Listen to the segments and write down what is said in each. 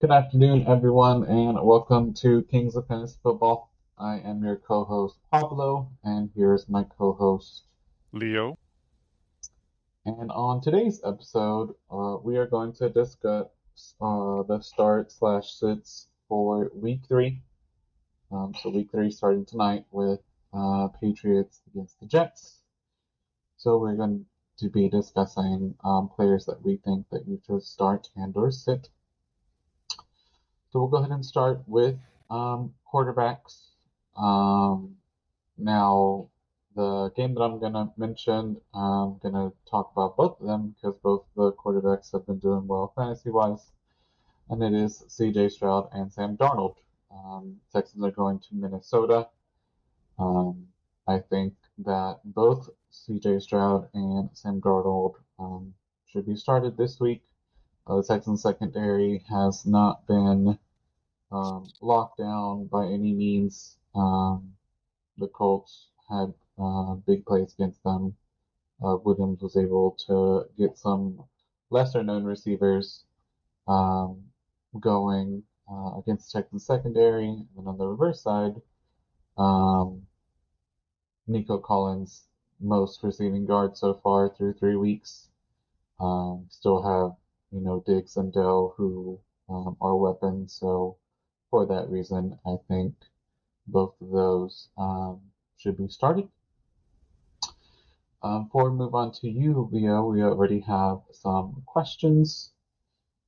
Good afternoon, everyone, and welcome to Kings of Fantasy Football. I am your co-host Pablo, and here's my co-host. Leo. And on today's episode, we are going to discuss the start/sits for Week 3. So Week 3 starting tonight with Patriots against the Jets. So we're going to be discussing players that we think that you should start and/or sit. So we'll go ahead and start with quarterbacks. Um, Now, the game that I'm going to mention, I'm going to talk about both of them because both the quarterbacks have been doing well fantasy-wise, and it is C.J. Stroud and Sam Darnold. Texans are going to Minnesota. Um, I think that both C.J. Stroud and Sam Darnold should be started this week. The Texans secondary has not been locked down by any means. The Colts had big plays against them. Williams was able to get some lesser known receivers um, going against the Texans secondary. And then on the reverse side, um, Nico Collins, most receiving guard so far through 3 weeks. Still have, Diggs and Dell who are weapons. So for that reason, I think both of those should be started. Before we move on to you, Leo, we already have some questions.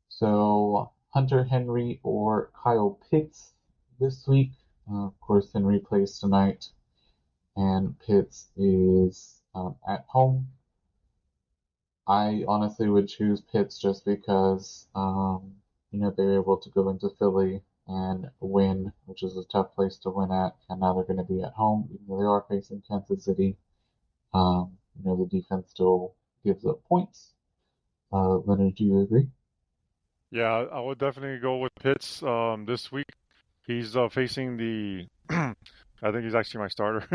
So, Hunter Henry or Kyle Pitts this week? Of course, Henry plays tonight, and Pitts is at home. I honestly would choose Pitts just because, they're able to go into Philly and win, which is a tough place to win at, and now they're going to be at home, even though they are facing Kansas City. The defense still gives up points. Leonard, do you agree? Yeah, I would definitely go with Pitts this week. He's facing the I think he's actually my starter.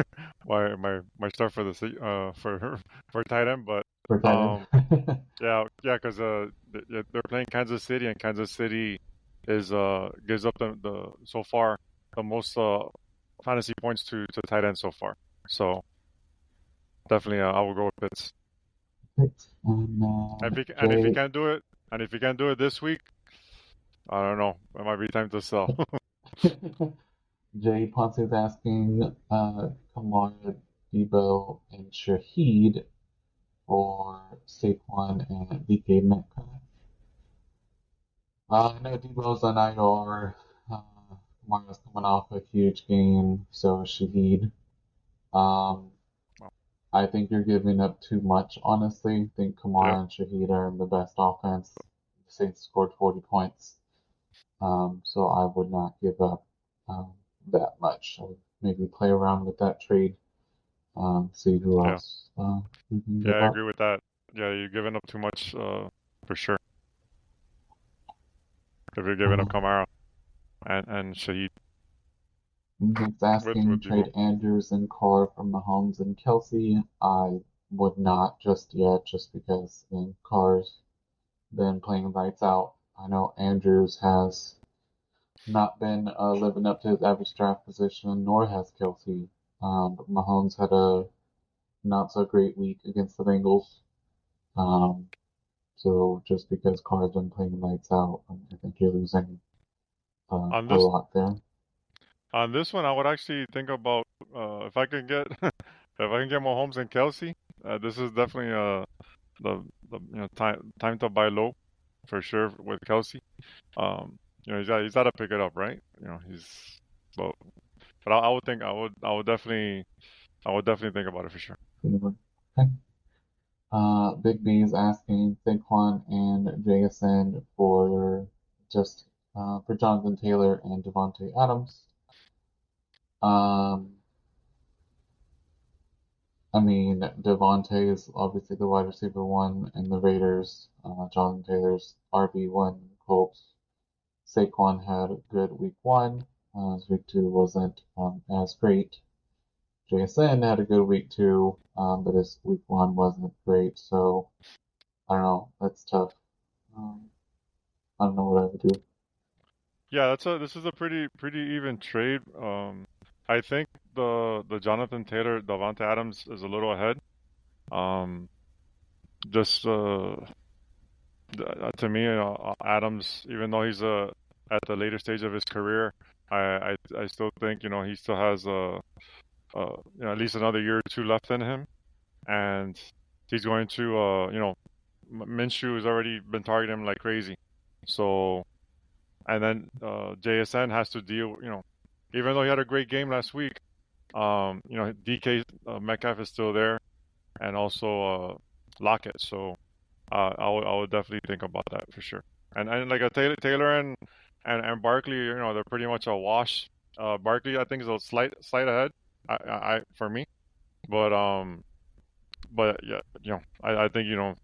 my start for for tight end, but For tight um end? yeah, because they're playing Kansas City, and Kansas City is gives up the so far the most fantasy points to tight end so far. So definitely I will go with Pitts. And And if he Jay, can't do it, and if he can't do it this week, I don't know. It might be time to sell. Jay Ponce is asking Kamara, Debo, and Shaheed for Saquon and DK Metcalf. I know Debo's on IR. Kamara's coming off a huge game, so is Shaheed. Um, I think you're giving up too much, honestly. I think Yep. Kamara and Shaheed are in the best offense. The Saints scored 40 points, so I would not give up um, that much. I would maybe play around with that trade, see who Yeah. else we can Yeah, give I up. agree with that. Yeah, you're giving up too much, for sure. If you're giving up Uh, Kamara and Shaheed Nick's with asking Debo. trade Andrews and Carr from Mahomes and Kelsey. I would not just yet, just because Carr's been playing lights out. I know Andrews has not been living up to his average draft position, nor has Kelsey. But Mahomes had a not so great week against the Bengals. Um, so just because Carr's been playing lights out, I think you're losing On a this lot there. on this one, I would actually think about if I can get if I can get Mahomes and Kelsey. This is definitely the time to buy low for sure with Kelsey. He's got to pick it up, right? But I would definitely think about it for sure. Okay. Big B is asking Saquon and JSN just for Jonathan Taylor and Devontae Adams. Um, I mean, Devontae is obviously the wide receiver one in the Raiders. Jonathan Taylor's RB1 Colts. Saquon had a good week one. His week two wasn't as great. JSN had a good week two, but his week one wasn't great. So I don't know. That's tough. Um, I don't know what I would do. Yeah, this is a pretty even trade. I think the Jonathan Taylor Davante Adams is a little ahead. Um, just to me, Adams, even though he's at the later stage of his career, I still think he still has at least another year or two left in him, and he's going to Minshew has already been targeting him like crazy, so and then JSN has to deal, even though he had a great game last week, DK Metcalf is still there, and also Lockett, so. I would definitely think about that for sure. And like a Taylor and Barkley, they're pretty much a wash. Barkley, I think, is a slight ahead. I for me, but yeah, I think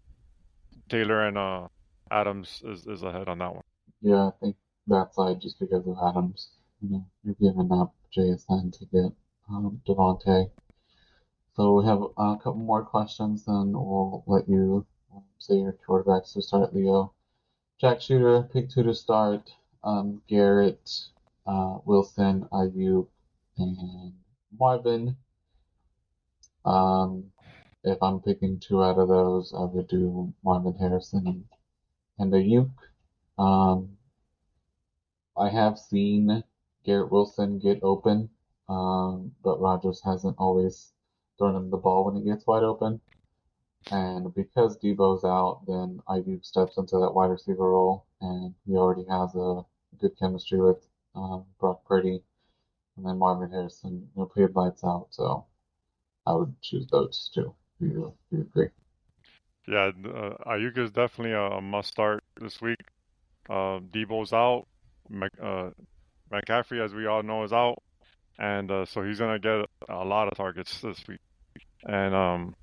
Taylor and Adams is ahead on that one. Yeah, I think that side just because of Adams. You're giving up JSN to get Devontae. So we have a couple more questions, then we'll let you say your quarterbacks to start, Leo. Jack Shooter, pick two to start. Garrett, Wilson, Ayuk, and Marvin. Um, if I'm picking two out of those, I would do Marvin Harrison and Ayuk. Um, I have seen Garrett Wilson get open, but Rodgers hasn't always thrown him the ball when he gets wide open. And because Debo's out, then Ayuk steps into that wide receiver role, and he already has a good chemistry with Brock Purdy, and then Marvin Harrison, played lights out. So I would choose those two. Do you agree? Yeah, Ayuk is definitely a must start this week. Debo's out. McCaffrey, as we all know, is out, and so he's gonna get a lot of targets this week. And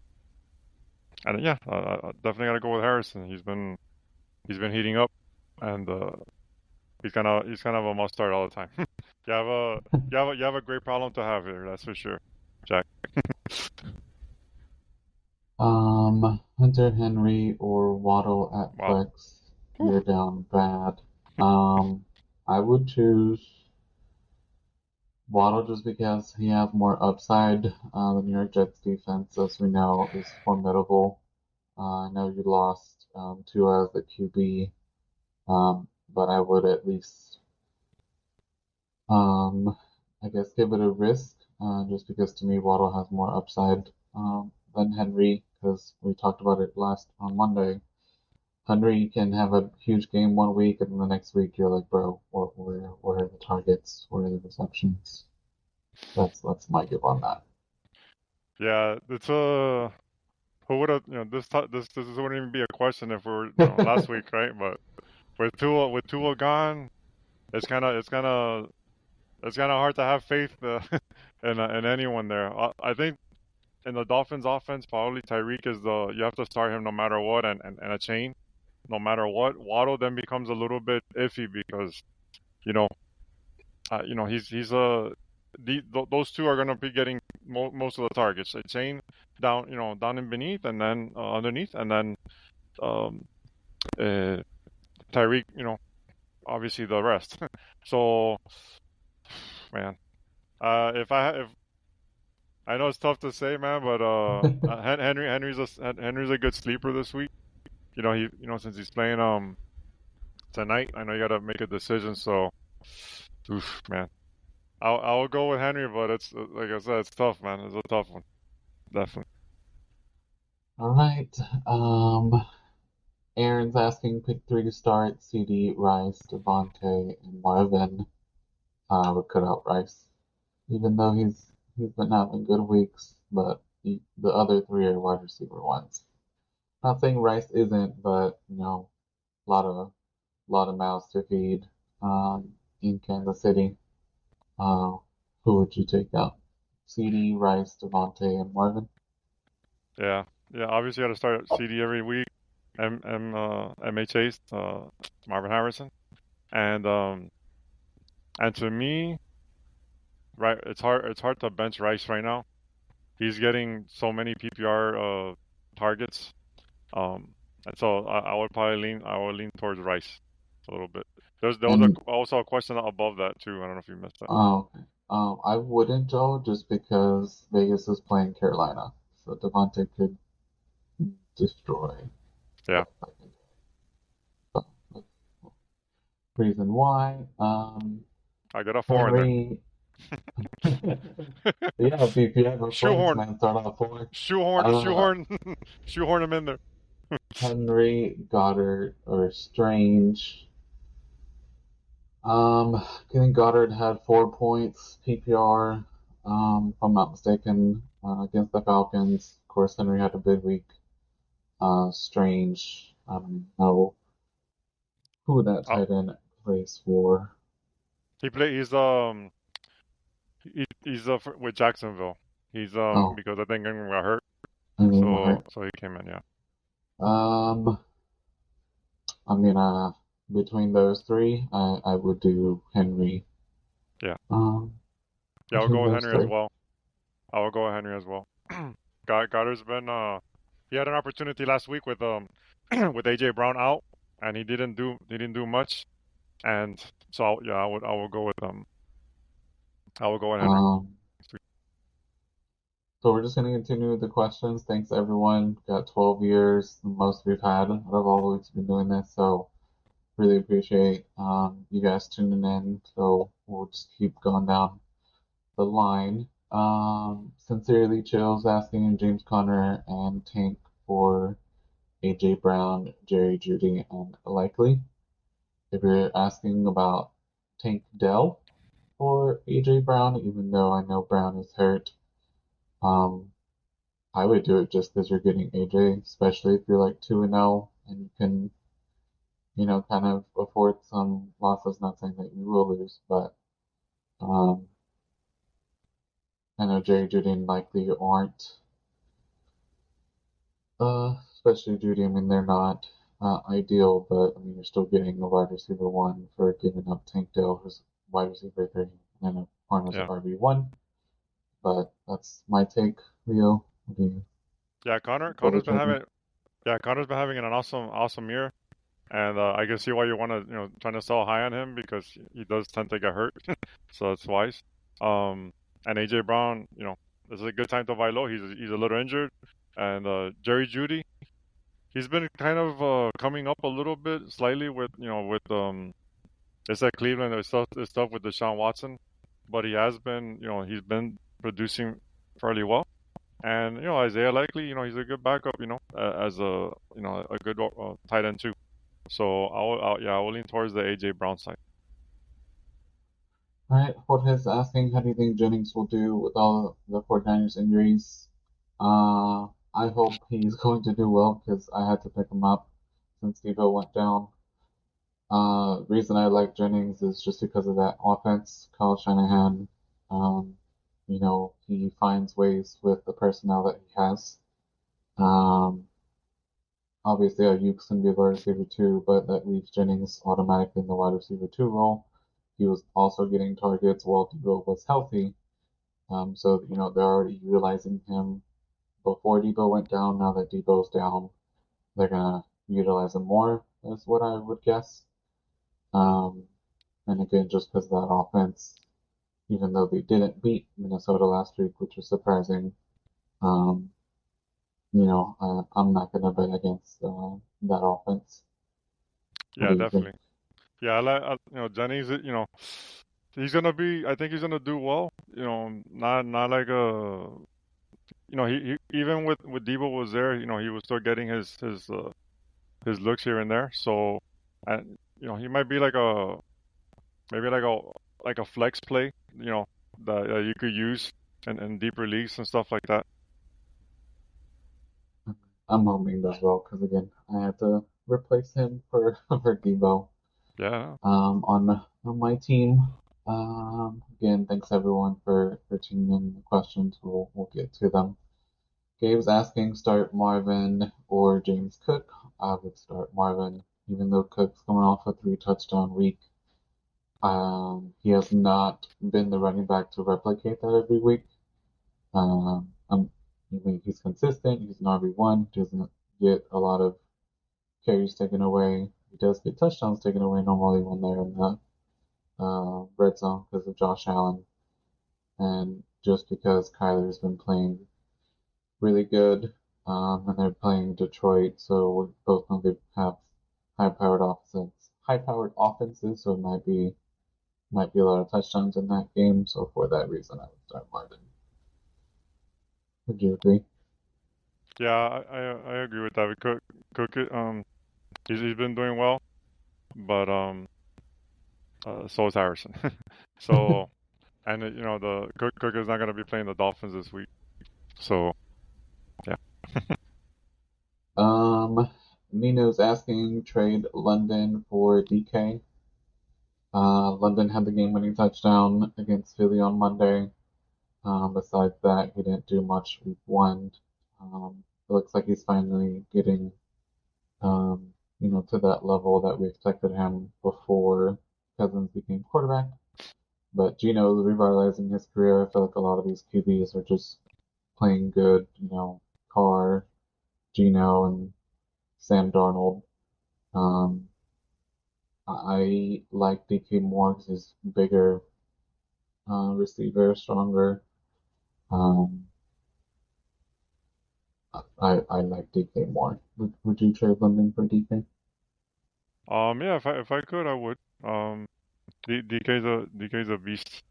yeah, I definitely gotta go with Harrison. He's been heating up, and he's kind of a must start all the time. You have a great problem to have here, that's for sure, Jack. Hunter Henry or Waddle at Wow. flex. You're down bad. Um, I would choose Waddle just because he has more upside. The New York Jets defense, as we know, is formidable. I know you lost Tua as the QB, but I would at least, um, I guess, give it a risk, just because to me Waddle has more upside than Henry, because we talked about it last on Monday. Henry can have a huge game one week, and then the next week you're like, bro, where are the targets? Where are the receptions? That's my give on that. Yeah, it's a who would have this wouldn't even be a question if we were last week, right? But with Tua gone, it's kind of hard to have faith in anyone there. I think in the Dolphins offense, probably Tyreek is the you have to start him no matter what, and a chain no matter what. Waddle then becomes a little bit iffy because you know he's those two are gonna be getting most of the targets. A chain down and beneath, and then underneath, and then um, uh, Tyreek, obviously the rest. So man, if I know it's tough to say, man, but Henry's a good sleeper this week. Since he's playing tonight, I know you got to make a decision. So, oof, man, I'll go with Henry, but it's like I said, it's tough, man. It's a tough one, definitely. All right. Aaron's asking pick three to start: CD, Rice, Devontae, and Marvin. Would cut out Rice, even though he's been having good weeks, but the other three are wide receiver ones. Not saying Rice isn't, but a lot of mouths to feed in Kansas City. Uh, who would you take out? CD, Rice, Devontae, and Marvin. Yeah, yeah. Obviously, got to start CD every week. MHA, Marvin Harrison, and to me, right, it's hard to bench Rice right now. He's getting so many PPR targets. And so I would lean towards Rice. a little bit. There was And also a question above that too. I don't know if you missed that. okay. I wouldn't, Joe, just because Vegas is playing Carolina, so Devontae could destroy Yeah, stuff like that. But reason why, I got a four in there. Henry. Yeah, if you have a flex, Shoehorn, man, start off four. Uh, shoehorn, shoehorn him in there. Henry, Goddard, or Strange. I think Goddard had 4 points PPR, if I'm not mistaken, against the Falcons. Of course, Henry had a big week. Strange, I don't know who that Oh, tight end plays for. he's he's with Jacksonville. He's Oh, because I think Ingram got hurt, I mean, hurt. so he came in. Yeah, Um, I mean, between those three, I would do Henry. yeah, Um, yeah. I'll go between with those Henry as three. well. I will go with Henry as well. Goddard's been he had an opportunity last week with with AJ Brown out, and he didn't do much, and so yeah, I will go with I will go with Henry. Um, so we're just going to continue with the questions. Thanks everyone. Got 12 years, the most we've had out of all the weeks we've been doing this. So really appreciate you guys tuning in. So we'll just keep going down the line. Sincerely Chills asking James Conner and Tank for AJ Brown, Jerry Judy, and Likely. If you're asking about Tank Dell for AJ Brown, even though I know Brown is hurt, um, I would do it just because you're getting AJ, especially if you're like 2-0 and you can, kind of afford some losses. Not saying that you will lose, but um, I know Jerry Judy and Likely aren't, especially Judy. I mean, they're not ideal, but I mean, you're still getting a wide receiver one for giving up Tank Dell, who's wide receiver three, and a corner's Yeah, RB1. But that's my take, Leo. What do you yeah. what would you think? Connor's been having an awesome year, and I can see why you want to trying to sell high on him because he does tend to get hurt, so that's wise. Um, and AJ Brown, this is a good time to buy low. He's a little injured, and Jerry Judy, he's been kind of coming up a little bit slightly with with it's at Cleveland. There's stuff with Deshaun Watson, but he has been he's been producing fairly well. And Isaiah Likely, he's a good backup, as a a good tight end too. So I will lean towards the AJ Brown side. All right, Jorge is asking, how do you think Jennings will do with all the 49ers injuries? I hope he's going to do well because I had to pick him up since Debo went down. Reason I like Jennings is just because of that offense. Kyle Shanahan, um, he finds ways with the personnel that he has. Um, Obviously, Ayuk's going to be a wide receiver too, but that leaves Jennings automatically in the wide receiver two role. He was also getting targets while Debo was healthy. So, they're already utilizing him before Debo went down. Now that Debo's down, they're going to utilize him more, is what I would guess. Um, and again, just because of that offense, even though they didn't beat Minnesota last week, which was surprising, um, I'm not going to bet against that offense. What Yeah, do you think? definitely. Yeah, Jennings. He's gonna be. I think he's gonna do well. Not like a. He even with Debo was there. He was still getting his looks here and there. So, and he might be like a maybe like a flex play. That you could use in deeper leagues and stuff like that. I'm hoping that well because again, I had to replace him for for Debo Yeah. on my team. Again, thanks everyone for tuning in. The questions we'll get to them. Gabe's asking start Marvin or James Cook. I would start Marvin, even though Cook's coming off a 3 touchdown week. He has not been the running back to replicate that every week. I mean, he's consistent. He's an RB1. Doesn't get a lot of carries taken away. he does get touchdowns taken away normally when they're in the red zone because of Josh Allen, and just because Kyler's been playing really good, and they're playing Detroit, so we both know they have high-powered offenses, so it might be a lot of touchdowns in that game. So for that reason, I would start Marvin. Would you agree? Yeah, I agree with that. Cook he's been doing well, but so is Harrison. So and the Cook is not gonna be playing the Dolphins this week. So yeah. Um, Nino's asking trade London for DK. London had the game-winning touchdown against Philly on Monday. Besides that, he didn't do much week one. It looks like he's finally getting, to that level that we expected him before Cousins became quarterback. But Gino is revitalizing his career. I feel like a lot of these QBs are just playing good. Carr, Gino, and Sam Darnold. Um, I like DK more because he's bigger receiver, stronger. Um, I like DK more. Would you trade London for DK? Yeah, if I could, I would. DK's a beast,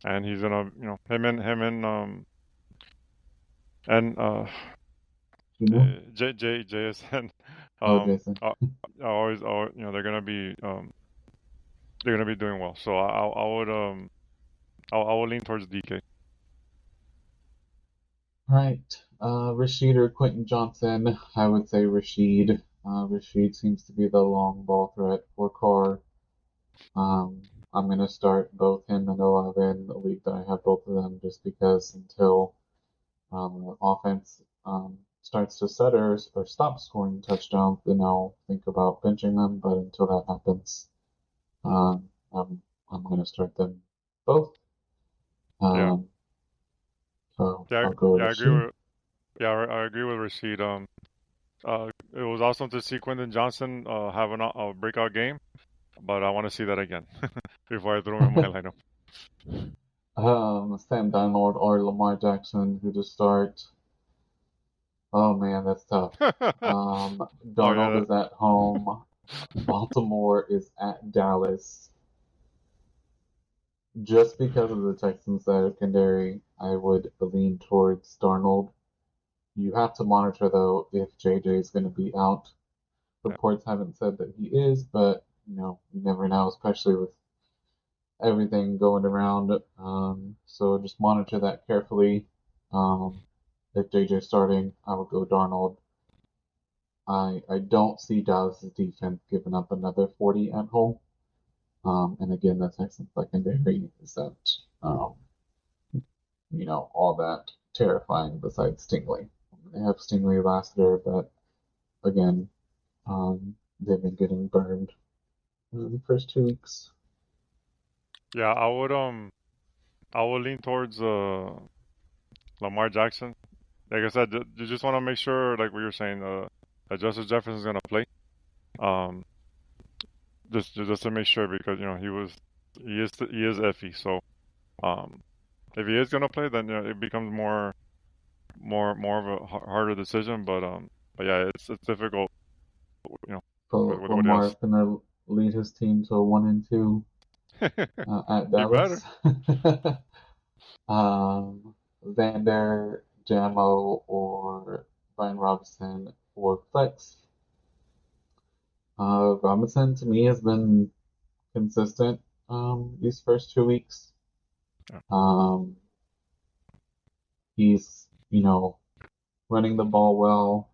and he's gonna, him and Gino? JSN, Oh, um, Jason. they're gonna be doing well. So I would I would lean towards DK. Right. Rashid or Quentin Johnson? I would say Rashid. Rashid seems to be the long ball threat for Carr. I'm going to start both him and 11, the league that I have both of them, just because until the offense starts to set or stop scoring touchdowns, then I'll think about benching them. But until that happens, um, I'm, I'm going to start them both. Yeah, Um, so yeah, I'll go with yeah. I agree Rashid. with I agree with Rashid. It was awesome to see Quentin Johnson have a breakout game, but I want to see that again before I throw him in my lineup. Sam Darnold or Lamar Jackson, who to start? Oh man, that's tough. Oh yeah, Darnold is at home. Baltimore is at Dallas. Just because of the Texans' secondary, I would lean towards Darnold. You have to monitor though if JJ is going to be out. yeah, Reports haven't said that he is, but you never know, especially with everything going around. So just monitor that carefully. Um, if JJ's starting, I would go Darnold. I don't see Dallas's defense giving up another 40 at home. And again, the Texans secondary isn't, all that terrifying besides Stingley. They have Stingley last year, but again, they've been getting burned in the first 2 weeks. yeah. I would lean towards Lamar Jackson. Like I said, you just want to make sure, like what you're saying, that Justin Jefferson's gonna play. Um, just to make sure because he is iffy. So um, if he is gonna play, then it becomes more of a harder decision. But yeah, it's difficult, you know, So with what he Lamar's has. gonna lead his team to 1-2 at He better. Dallas. Vander, Jamo, or Brian Robinson for flex. Robinson to me has been consistent these first 2 weeks. Yeah. Um, he's running the ball well,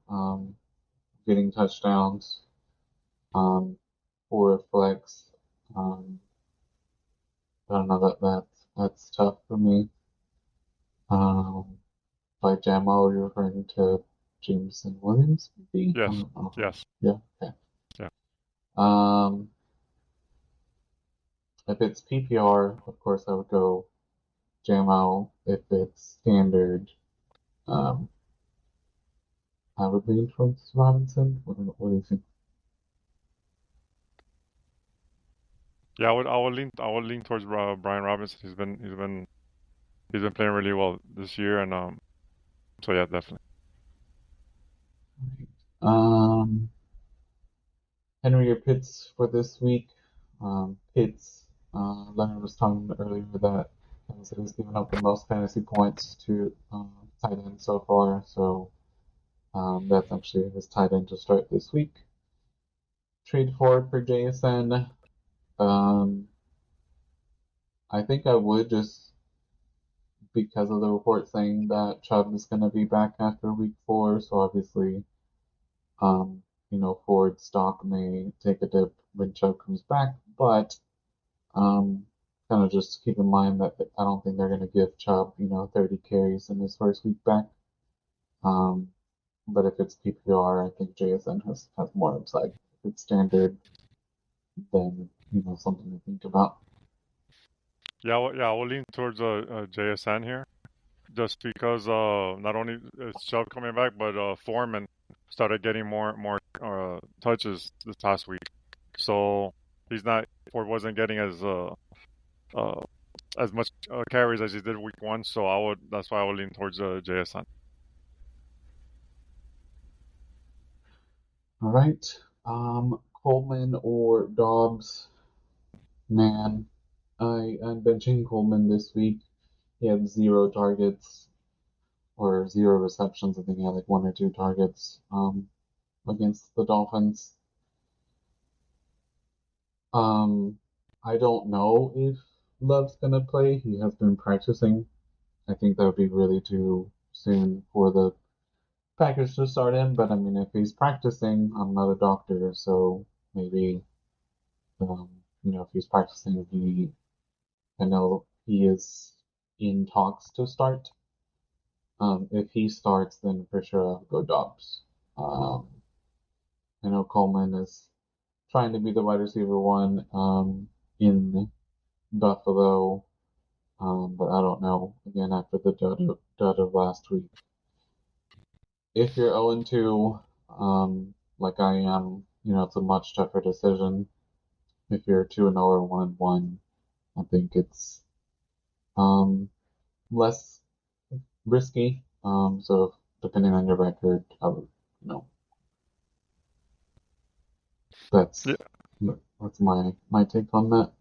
getting touchdowns for a flex. Um, I don't know that's tough for me. Um, by Jamo, you're referring to Jameson Williams, maybe? I Yes. don't know. Yes. Yeah, okay. Yeah. Um, if it's PPR, of course I would go Jamo. If it's standard, um, I would lean towards Robinson. What do you think? Yeah, I would lean towards Brian Robinson. He's been playing really well this year, and so yeah, definitely. Um, Henry or Pitts for this week. Pitts, Leonard was talking earlier that Kansas City's given up the most fantasy points to tight end so far, so that's actually his tight end to start this week. Trade forward for JSN. Um, I think I would just because of the report saying that Chubb is going to be back after week 4, so obviously, Ford stock may take a dip when Chubb comes back, but Um, kind of just keep in mind that I don't think they're going to give Chubb, 30 carries in his first week back. Um, but if it's PPR, I think JSN has more upside. If it's standard, then, something to think about. I will lean towards JSN here, just because not only is Chubb coming back, but Foreman started getting more touches this past week. So he's not Ford wasn't getting uh as much carries as he did week 1. So that's why I would lean towards JSN. All right. Coleman or Dobbs? Man, I'm benching Coleman this week. He had 0 targets or 0 receptions. I think he had like 1 or 2 targets against the Dolphins. Um, I don't know if Love's gonna play. He has been practicing. I think that would be really too soon for the Packers to start him. But I mean, if he's practicing, I'm not a doctor, so maybe um, if he's practicing, I know he is in talks to start. If he starts, then for sure I'll go Dobbs. Um, I know Coleman is trying to be the wide receiver one in Buffalo. But I don't know. Again, after the dud of last week, if you're 0-2, like I am, it's a much tougher decision. If you're 2-0 or 1-1, I think it's um, less risky. So depending on your record, I would, you know, Yeah, that's that's my take on that.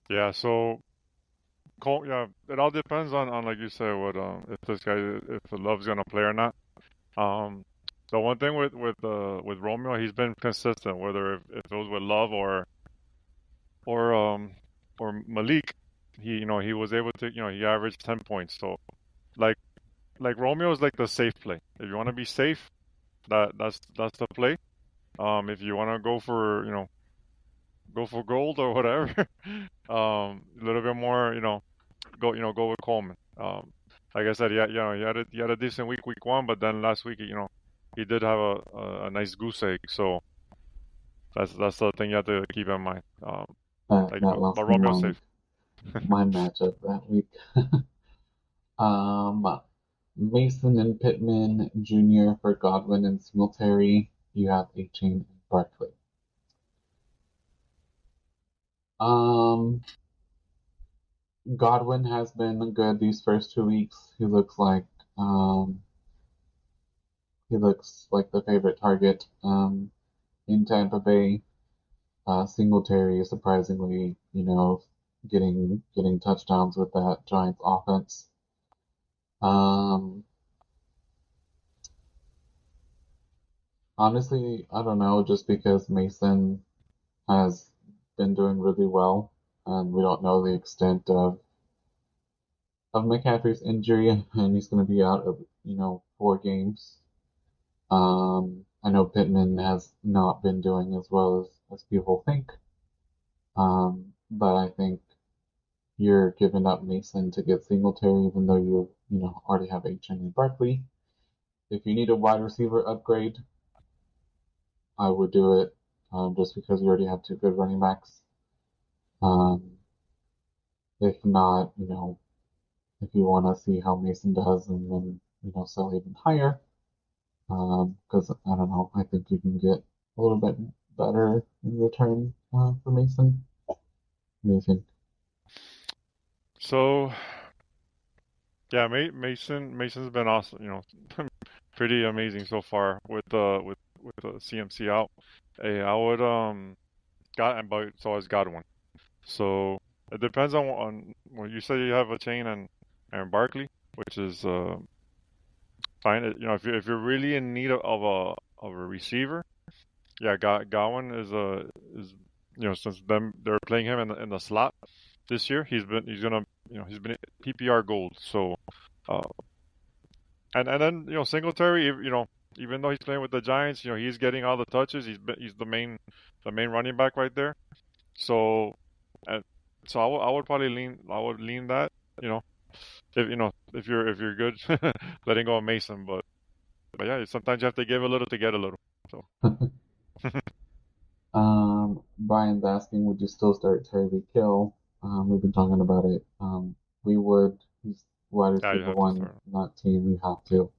yeah. So yeah, it all depends on like you said, what if this guy if the Love's gonna play or not. Um, the one thing with Romeo, he's been consistent, whether if it was with Love or um or Malik, he was able to he averaged 10 points. So like Romeo is like the safe play. If you want to be safe, that's the play. If you want to go for gold or whatever, a little bit more, go with Coleman. Like I said, yeah, he had a decent week 1, but then last week, he did have a nice goose egg. So that's the thing you have to keep in mind. That But lost me Romeo's safe. my matchup that week. Um, Mason and Pittman Jr. for Godwin and Singletary. You have Achane and Barkley. Um, Godwin has been good these first 2 weeks. Um, he looks like the favorite target in Tampa Bay. Singletary is surprisingly, getting touchdowns with that Giants offense. Um, Honestly, I don't know, just because Mason has been doing really well, and we don't know the extent of McCaffrey's injury, and he's going to be out of 4 games. I know Pittman has not been doing as well as people think, but I think you're giving up Mason to get Singletary, even though you already have Achane and Barkley. If you need a wide receiver upgrade, I would do it, just because you already have 2 good running backs. Um, if not, if you want to see how Mason does and then, sell even higher, because I don't know, I think you can get a little bit better in return for Mason. What do you think? So yeah, Mason's been awesome. Pretty amazing so far with the CMC out. Hey, I would got but so has Godwin. So it depends on when you say you have a chain and Barkley, which is fine. If you're really in need of a receiver, yeah, Godwin is since them they're playing him in the slot this year, he's gonna he's been PPR gold. So uh and then Singletary, even though he's playing with the Giants, he's getting all the touches. He's the main running back right there. So, uh, so I would probably lean that, you know, if you're good, letting go of Mason. But yeah, sometimes you have to give a little to get a little. So Brian's asking, would you still start Tyreek Hill? We've been talking about it. We would. He's wide yeah, you receiver have to one, start him. not team. We have to.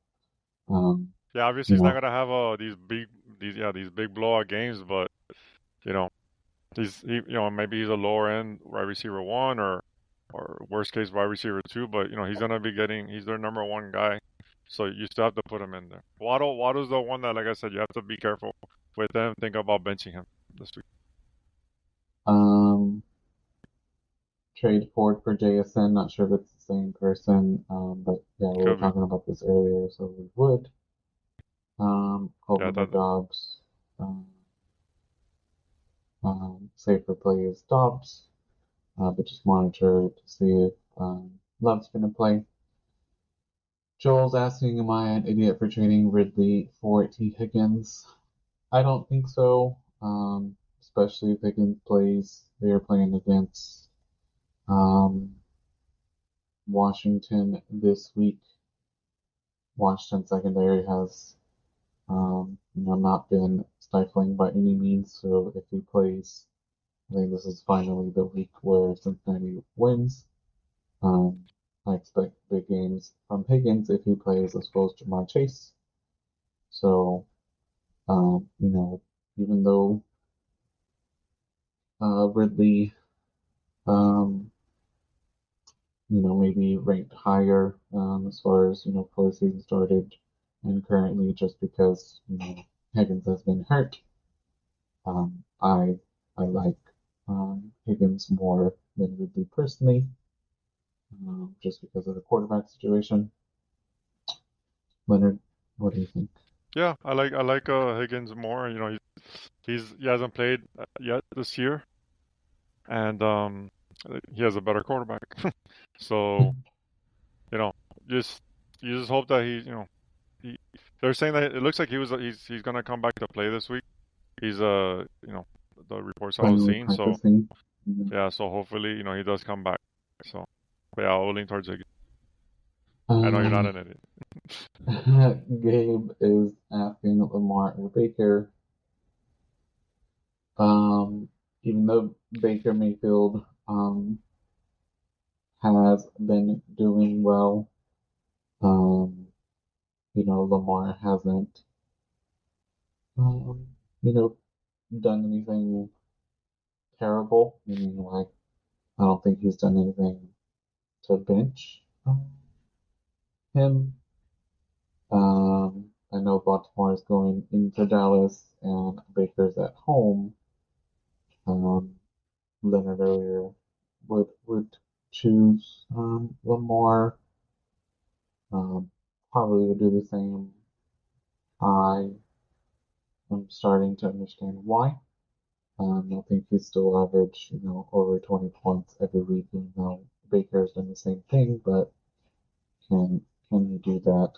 Um, Yeah, obviously you he's not know, gonna have these big blowout games, but you know maybe he's a lower end wide receiver one or worst case wide receiver two, but he's gonna be he's their number one guy, so you still have to put him in there. Waddle's the one that, like I said, you have to be careful with him. Think about benching him this week. um, trade Ford for JSN. Not sure if it's the same person. But yeah, we were Could be. talking about this earlier, so we would. Yeah, Coleman or that Dobbs. Um, safer play is Dobbs, but just monitor to see if Love's going to play. Joel's asking, am I an idiot for trading Ridley for T. Higgins? I don't think so. Especially if Higgins plays. They are playing against um, Washington this week. Washington secondary has not been stifling by any means. So if he plays, I think this is finally the week where Cincinnati wins. Um, I expect big games from Higgins if he plays as well as Jamar Chase. So, even though Ridley, um, maybe ranked higher as far as before the season started, and currently just because Higgins has been hurt, I like Higgins more than Ridley personally, just because of the quarterback situation. Leonard, what do you think? yeah, I like Higgins more. He hasn't played yet this year, and he has a better quarterback. So you know, just you just hope that he, they're saying that it looks like he's gonna come back to play this week. He's the reports I was Finally seeing. So practicing. yeah, so hopefully he does come back. So but yeah, I'll lean towards Higgins. I know you're not Um, an idiot. Gabe is asking Lamar or Baker. Um, Even though Baker Mayfield has been doing well, um, Lamar hasn't, um, you know, done anything terrible. Meaning, like, I don't think he's done anything to bench him. I know Baltimore is going into Dallas and Baker's at home. Um, Leonard earlier would choose Lamar. Probably would do the same. I am starting to understand why. I think he still averaged, over 20 points every week, even though Baker's done the same thing, but can he do that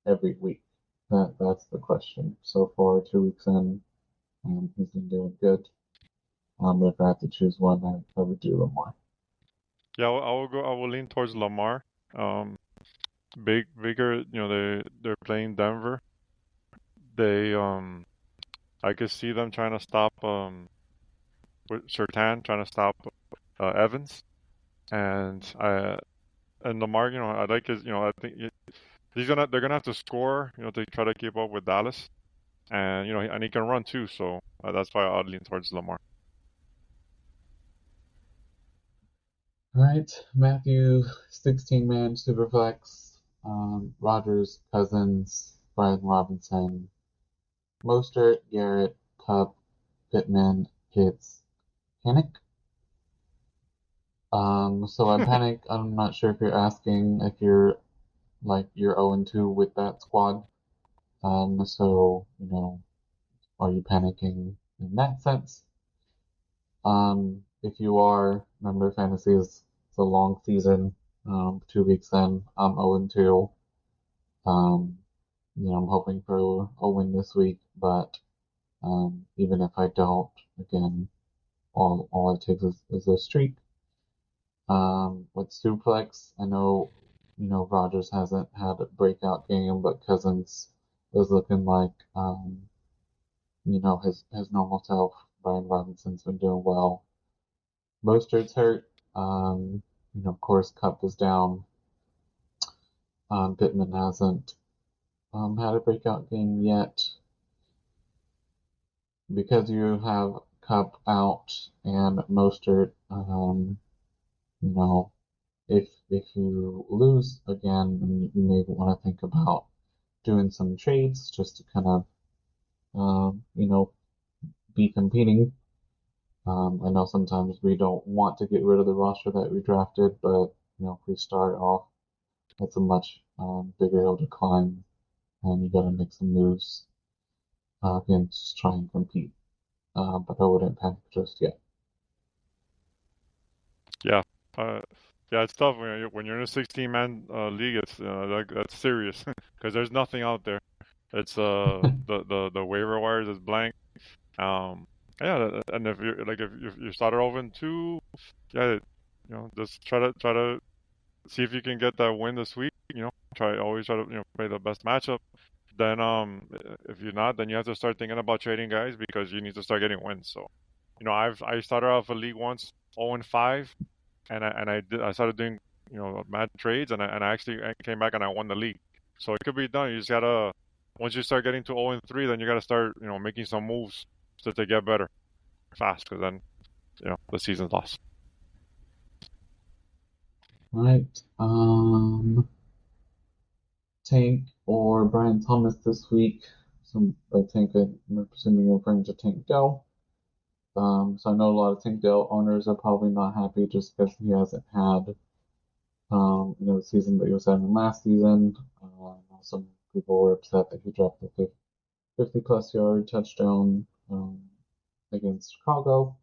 every week? That's the question. So far, 2 weeks in, he's been doing good. If I have to choose one, I would do Lamar. Yeah, I will go. I will lean towards Lamar. Um, bigger. They're playing Denver. They I could see them trying to stop with Sertan trying to stop Evans, and Lamar. I like his. I think they're gonna have to score. To try to keep up with Dallas, and and he can run too. So that's why I'll lean towards Lamar. All right, Matthew, 16-man Superflex. Rogers, Cousins, Brian Robinson, Mostert, Garrett, Cup, Pittman, Pitts, Panic. So I panic. I'm not sure if you're asking if you're 0-2 with that squad. So are you panicking in that sense? If you are, remember fantasy is it's a long season. 2 weeks in, I'm 0-2. Um, I'm hoping for a win this week, but even if I don't, again, all it takes is a streak. With Suplex, I know, Rogers hasn't had a breakout game, but Cousins is looking like, his normal self. Brian Robinson's been doing well. Mostert's hurt. Of course, Cup is down. Pittman hasn't had a breakout game yet. Because you have Cup out and Mostert, you know, if you lose again, you may want to think about doing some trades just to kind of, be competing. I know sometimes we don't want to get rid of the roster that we drafted, but if we start off, it's a much bigger hill to climb, and you got to make some moves again to try and compete. But I wouldn't panic just yet. Yeah. Uh, yeah, it's tough when you're in a 16-man league. It's that's serious because there's nothing out there. It's the waiver wires is blank. Um, yeah, and if you're like if you started over in two, yeah, just try to see if you can get that win this week. Always try to play the best matchup. Then if you're not, then you have to start thinking about trading guys because you need to start getting wins. So, I started off a league once 0-5, and I started doing mad trades, and I actually came back and I won the league. So it could be done. You just gotta once you start getting to 0-3, then you gotta start making some moves to get better fast, because then the season's lost. Right. Tank or Brian Thomas this week. So by Tank, I'm presuming you're referring to Tank Dell. So I know a lot of Tank Dell owners are probably not happy just because he hasn't had, the season that he was having last season. Some people were upset that he dropped the 50 plus yard touchdown against Chicago.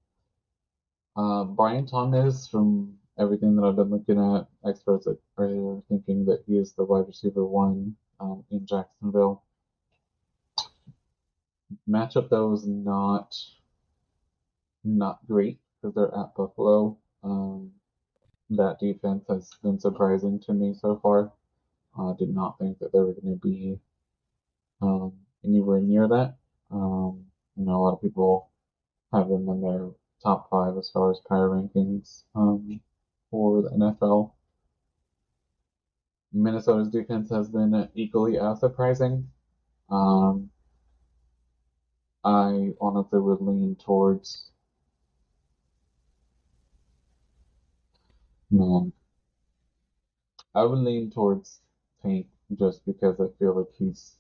Brian Thomas, from everything that I've been looking at, experts are thinking that he is the wide receiver one in Jacksonville. Matchup though is not great because they're at Buffalo. That defense has been surprising to me so far. I did not think that they were going to be um, anywhere near that. A lot of people have them in their top five as far as power rankings for the NFL. Minnesota's defense has been equally as surprising. Um, I honestly would lean towards, man, I would lean towards Tank just because I feel like he's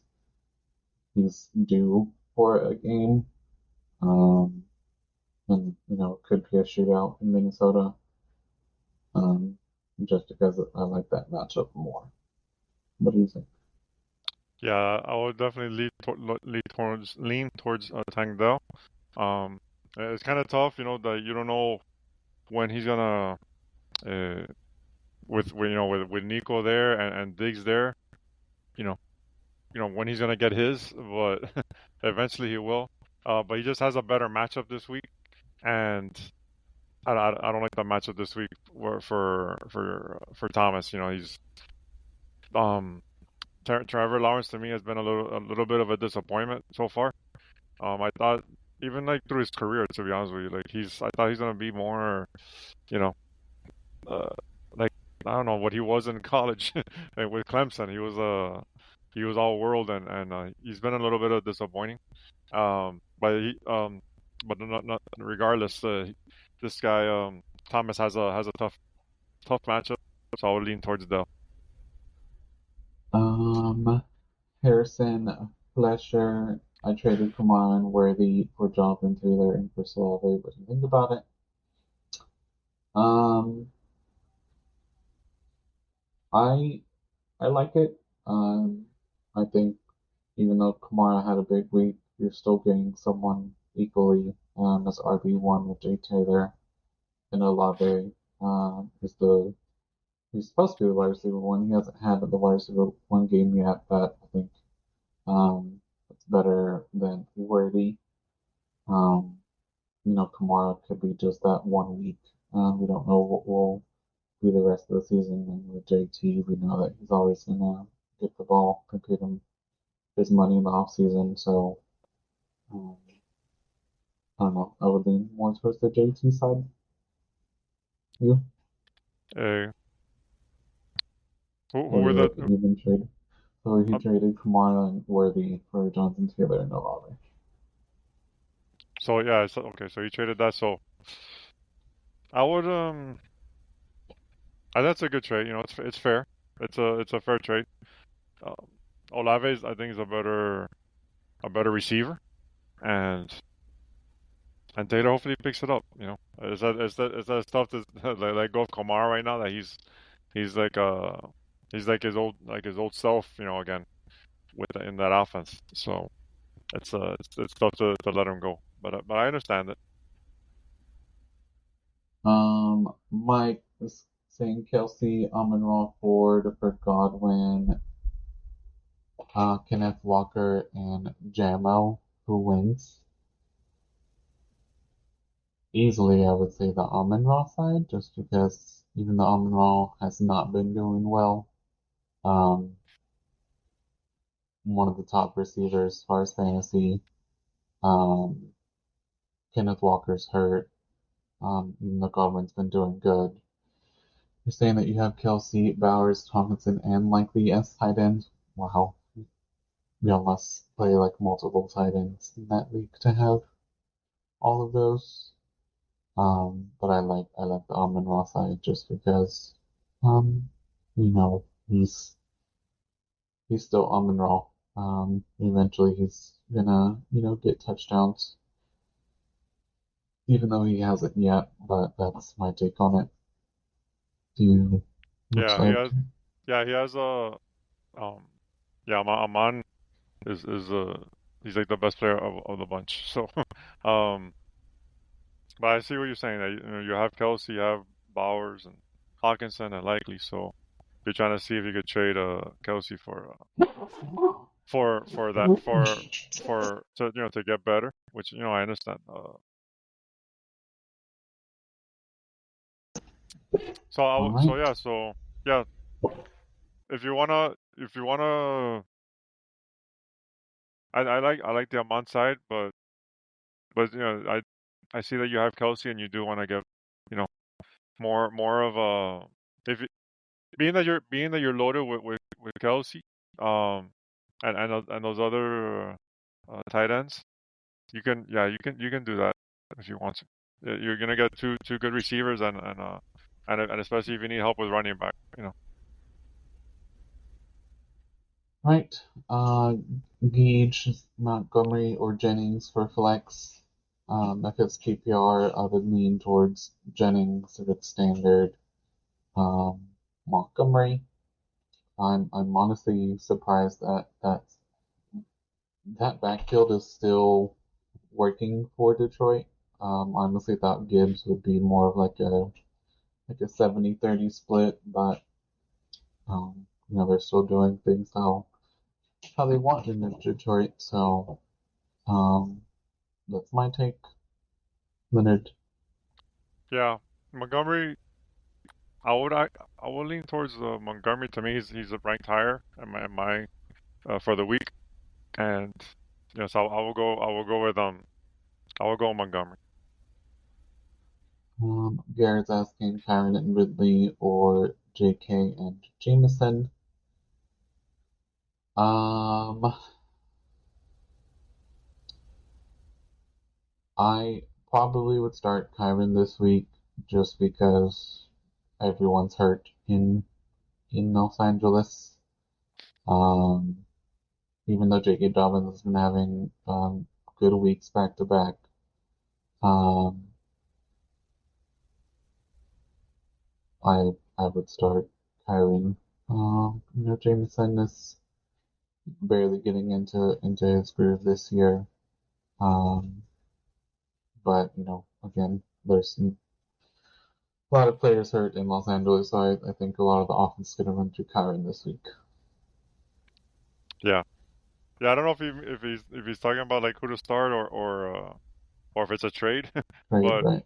due for a game. Um, and it could be a shootout in Minnesota. Um, just because I like that matchup more. What do you think? Yeah, I would definitely lean towards Tank Dell. Um, it's kind of tough, that you don't know when he's gonna uh, with Nico there and Diggs there, you know, when he's gonna get his, but eventually he will. But he just has a better matchup this week, and I don't like the matchup this week for Thomas. He's um Trevor Lawrence to me has been a little bit of a disappointment so far. I thought even like through his career, to be honest with you, like I thought he's gonna be more, you know, uh, like I don't know what he was in college like with Clemson. He was all world, and he's been a little bit of disappointing. But not regardless, this guy Thomas has a tough. tough matchup. So I would lean towards Dell. Um, Harrison, Fletcher. I traded Kamara and Worthy for Jonathan Taylor and for Suave. What do you think about it? Um, I I like it. I think even though Kamara had a big week, you're still getting someone equally as RB1 with Jay Taylor and Olave. Is the He's supposed to be the wide receiver one. He hasn't had the wide receiver one game yet, but I think it's better than Worthy. Um, Kamara could be just that 1 week. We don't know what will be the rest of the season. And with JT, we know that he's always gonna get the ball and pay him his money in the off season. So um, I don't know. I would lean more towards the JT side. You? Uh, who Or were you the? like an even trade? So he traded Kamara and Worthy for Jonathan Taylor and Olave. So yeah, so, okay. So you traded that. So I would I think that's a good trade. You know, it's fair. It's a fair trade. Um, Olave, I think, is a better receiver, and Taylor hopefully picks it up. You know, is that stuff that let go of Kamara right now that he's like he's like his old self. You know, again in that offense. So it's tough to let him go. But I understand it. Mike is saying Kelsey, Amon-Ra, Ford for Godwin, Kenneth Walker, and Jamo. Who wins? Easily, I would say the Amon-Ra side, just because even though Amon-Ra has not been doing well, um, one of the top receivers as far as fantasy. Um, Kenneth Walker's hurt. Even though Godwin's been doing good. You're saying that you have Kelsey, Bowers, Tomlinson, and likely as tight ends. Wow. We all must play like multiple tight ends in that league to have all of those. But I like the Amon-Ra side just because um he's still Amon-Ra. Eventually he's gonna, get touchdowns, even though he hasn't yet, but that's my take on it. Do you looks Yeah, he like has. Yeah, he has a. Um, yeah, Aman is he's like the best player of the bunch. So, um, but I see what you're saying. That you have Kelsey, you have Bowers and Hawkinson and likely. So you're trying to see if you could trade Kelsey for that for to get better, which I understand. So all so right? yeah, so yeah, if you wanna, I like the Amon side, but I see that you have Kelsey and you do want to get you know more of a if it, being that you're loaded with Kelsey, um, and those other tight ends, you can do that if you want to. You're gonna get two good receivers and especially if you need help with running back, Right. Gage, Montgomery, or Jennings for flex. If it's PPR, I would lean towards Jennings. If it's standard, um, Montgomery. I'm honestly surprised that backfield is still working for Detroit. Honestly thought Gibbs would be more of like a 70-30 split, but they're still doing things how they want in Detroit. So um, that's my take, Leonard. Yeah, Montgomery. I would lean towards Montgomery. To me, he's ranked higher for the week, and so I will go with Montgomery. Garrett's asking Kyron and Ridley or JK and Jameson. Um, I probably would start Kyron this week just because. everyone's hurt in Los Angeles. Um, Even though J.K. Dobbins has been having good weeks back to back, um, I would start Kyrie. Jameson is barely getting into his groove this year. Um, but again, there's a lot of players hurt in Los Angeles, so I think a lot of the offense is going to run through Kyron this week. Yeah. Yeah, I don't know if he's talking about like who to start or if it's a trade, Right, but right.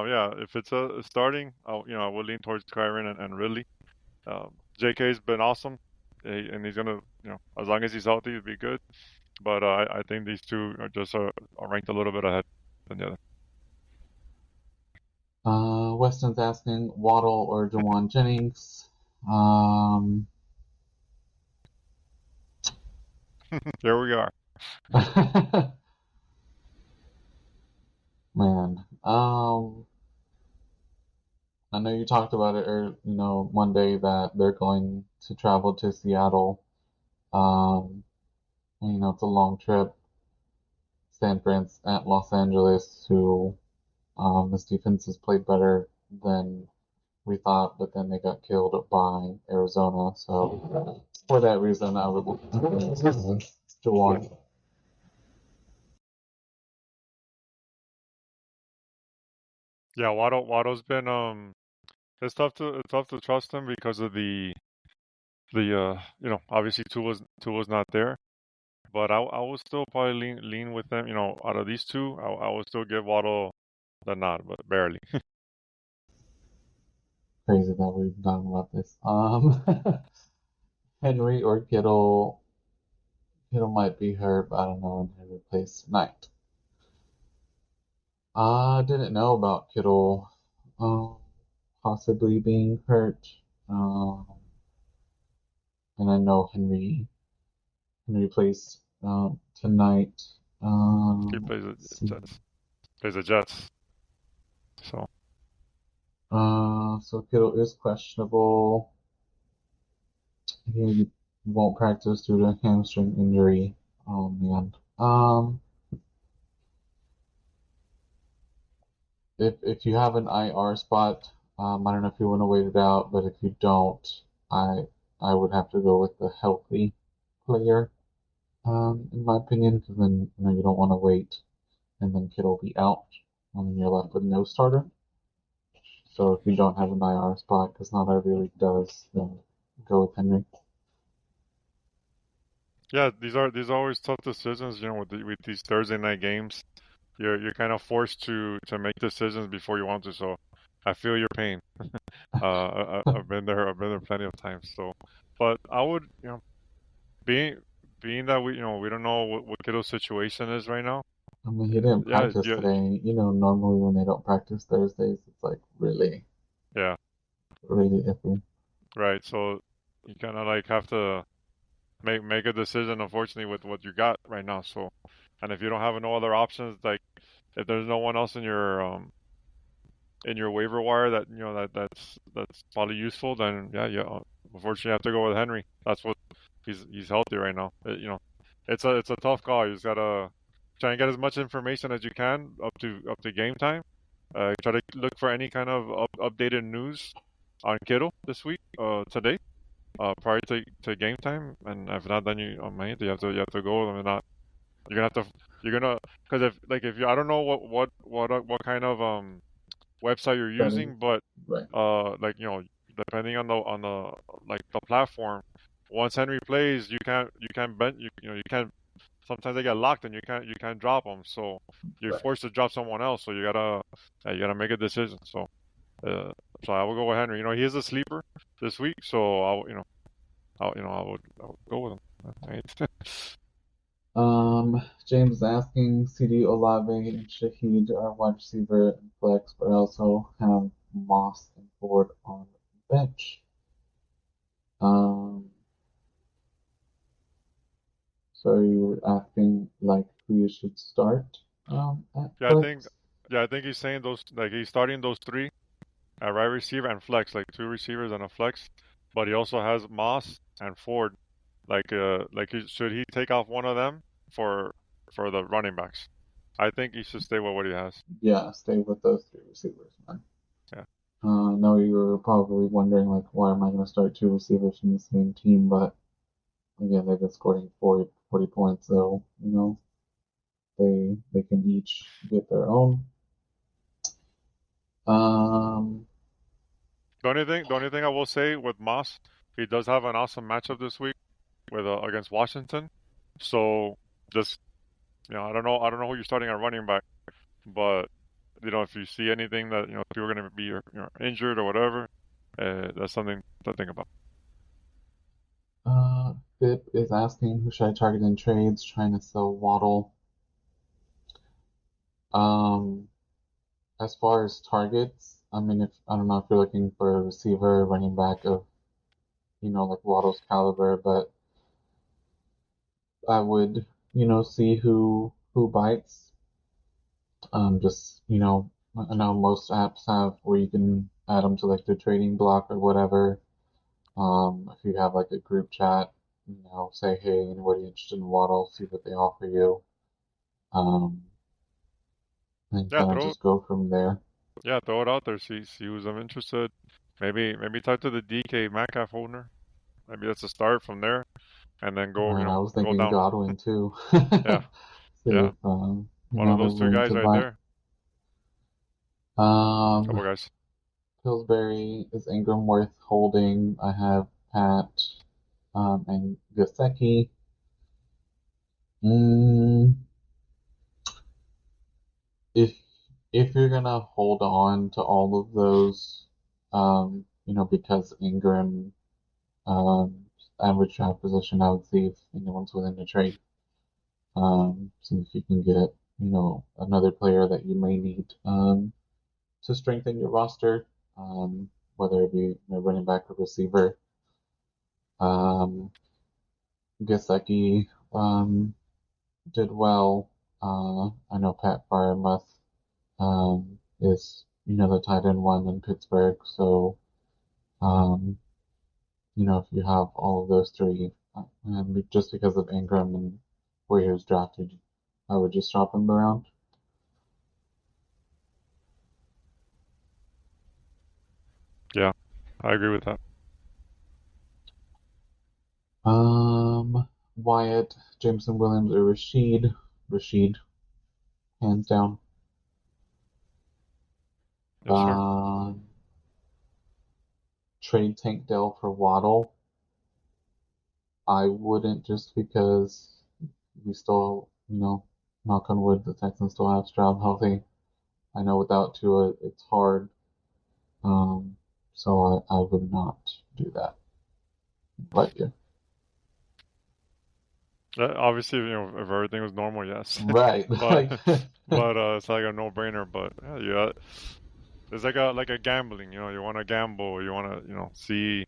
yeah, if it's a starting, I would lean towards Kyron and Ridley. JK's been awesome, and he's gonna as long as he's healthy, he'll be good. But I think these two are just are ranked a little bit ahead than the other. Weston's asking Waddle or Jawan Jennings. Um, Here we are. Man, I know you talked about it, or Monday that they're going to travel to Seattle. Um, it's a long trip. San Fran at Los Angeles, who this defense has played better than we thought, but then they got killed by Arizona. So for that reason, I would look to one. Yeah, Waddle's been it's tough to trust him because of the obviously Tua's not there. But I would still probably lean with them. Out of these two, I would still give Waddle the nod, but barely. Crazy that we've done about this. Henry or Kittle. Kittle might be hurt, but I don't know, and Henry plays tonight. I didn't know about Kittle possibly being hurt. Um, and I know Henry plays tonight. He plays the Let's see. Jets. Plays the Jets. So So Kittle is questionable. He won't practice due to a hamstring injury. Oh man. If you have an IR spot, I don't know if you want to wait it out, but if you don't, I I would have to go with the healthy player, in my opinion, because then you don't want to wait and then Kittle be out, and then you're left with no starter. So if you don't have an IR spot, because not every league does, then go with Henry. yeah, these are always tough decisions. With these Thursday night games, you're kind of forced to make decisions before you want to. So I feel your pain. I've been there. I've been there plenty of times. So, but I would, being being that we don't know what Kittle's situation is right now. I mean, he didn't Yeah, practice yeah, today. Normally when they don't practice Thursdays, it's like really, yeah, really iffy. right. So you kind of like have to make a decision, unfortunately, with what you got right now. So, and if you don't have no other options, like if there's no one else in your waiver wire that that's probably useful, then yeah, unfortunately, you have to go with Henry. That's what he's healthy right now. It's a tough call. You just gotta try and get as much information as you can up to game time. Try to look for any kind of updated news on Kittle this week, today, prior to game time. And if not, then you have to go with them. And not you're gonna have to you're gonna because if you I don't know what kind of website you're Betting, using, but right, like depending on the like the platform, once Henry plays, you can't bend you can't. Sometimes they get locked and you can't drop them, so you're right. forced to drop someone else. So you gotta make a decision. Uh, so I will go with Henry. He is a sleeper this week, so I would go with him. Right. James is asking CD Olave and Shaheed are wide receiver and flex, but I also have Moss and Ford on the bench. Um, so you're asking like who you should start at Yeah, I think flex? yeah, I think he's saying those like he's starting those three. at right receiver and flex, like two receivers and a flex. But he also has Moss and Ford. Should he take off one of them for the running backs? I think he should stay with what he has. Yeah, stay with those three receivers, man. Yeah. I know you were probably wondering, like, why am I going to start two receivers from the same team? But again, they've been scoring 40 points, so they can each get their own. Um, The only thing I will say with Moss, he does have an awesome matchup this week with against Washington. So just I don't know who you're starting at running back, but if you see anything that if you're going to be injured or whatever, that's something to think about. Bip is asking who should I target in trades, trying to sell Waddle. Um, as far as targets, I mean, if I don't know if you're looking for a receiver, running back of like Waddle's caliber, but I would see who bites. Just I know most apps have where you can add them to like the trading block or whatever. If you have like a group chat, say, hey, anybody interested in Waddle, see what they offer you. Um, and Yeah, kind of throw just go from there. yeah throw it out there. See who's interested. Maybe talk to the DK Metcalf owner. Maybe that's a start from there, and then go And I was go thinking down. Godwin too. Yeah, See yeah, if one of they're those two willing guys to right buy. there. Um, Couple guys. Pillsbury is Ingram worth holding. I have Pat and Gasecki. Mm, if if you're gonna hold on to all of those, because Ingram average draft position, I would see if anyone's willing to trade. See if you can get another player that you may need to strengthen your roster, whether it be running back or receiver. Um, Gesicki did well. I know Pat Freiermuth is the tight end one in Pittsburgh. So if you have all of those three, and just because of Ingram and where he was drafted, I would just shop him around. Yeah, I agree with that. Wyatt, Jameson Williams, or Rashid? Rashid, hands down. Yes, sir. Um, Trade Tank Dell for Waddle. I wouldn't, just because we still, knock on wood, the Texans still have Stroud healthy. I know without Tua, it's hard. Um, so I would not do that. But yeah, Obviously, if everything was normal, yes. right. but Like, it's like a no-brainer. But yeah, it's like a gambling. You want to gamble. You want to see